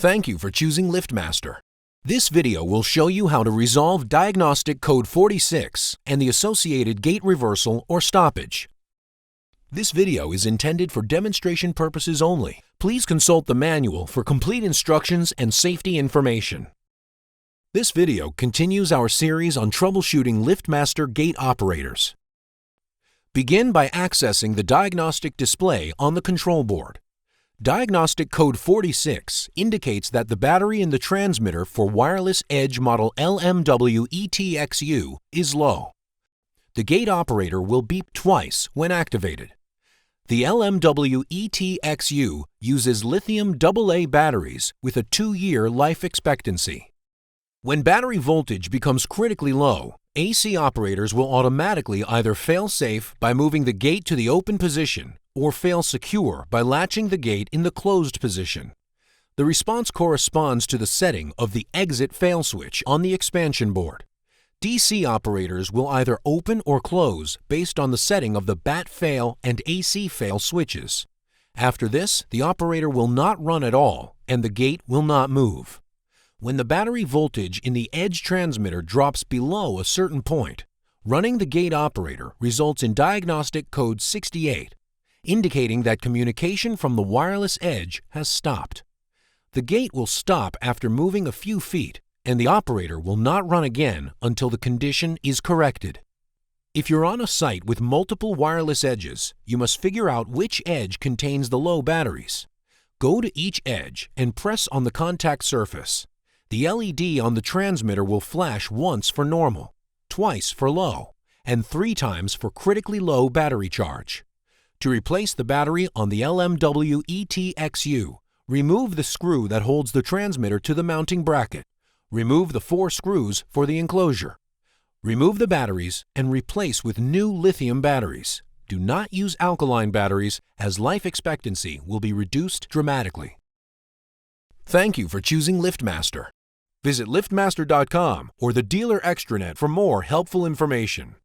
Thank you for choosing LiftMaster. This video will show you how to resolve Diagnostic Code 46 and the associated gate reversal or stoppage. This video is intended for demonstration purposes only. Please consult the manual for complete instructions and safety information. This video continues our series on troubleshooting LiftMaster gate operators. Begin by accessing the diagnostic display on the control board. Diagnostic Code 46 indicates that the battery in the transmitter for wireless edge model LMW-ETXU is low. The gate operator will beep twice when activated. The LMW-ETXU uses lithium AA batteries with a 2-year life expectancy. When battery voltage becomes critically low, AC operators will automatically either fail safe by moving the gate to the open position or fail secure by latching the gate in the closed position. The response corresponds to the setting of the exit fail switch on the expansion board. DC operators will either open or close based on the setting of the BAT fail and AC fail switches. After this, the operator will not run at all and the gate will not move. When the battery voltage in the edge transmitter drops below a certain point, running the gate operator results in Diagnostic Code 68, indicating that communication from the wireless edge has stopped. The gate will stop after moving a few feet, and the operator will not run again until the condition is corrected. If you're on a site with multiple wireless edges, you must figure out which edge contains the low batteries. Go to each edge and press on the contact surface. The LED on the transmitter will flash once for normal, twice for low, and 3 times for critically low battery charge. To replace the battery on the LMW-ETXU, remove the screw that holds the transmitter to the mounting bracket. Remove the 4 screws for the enclosure. Remove the batteries and replace with new lithium batteries. Do not use alkaline batteries as life expectancy will be reduced dramatically. Thank you for choosing LiftMaster. Visit liftmaster.com or the dealer extranet for more helpful information.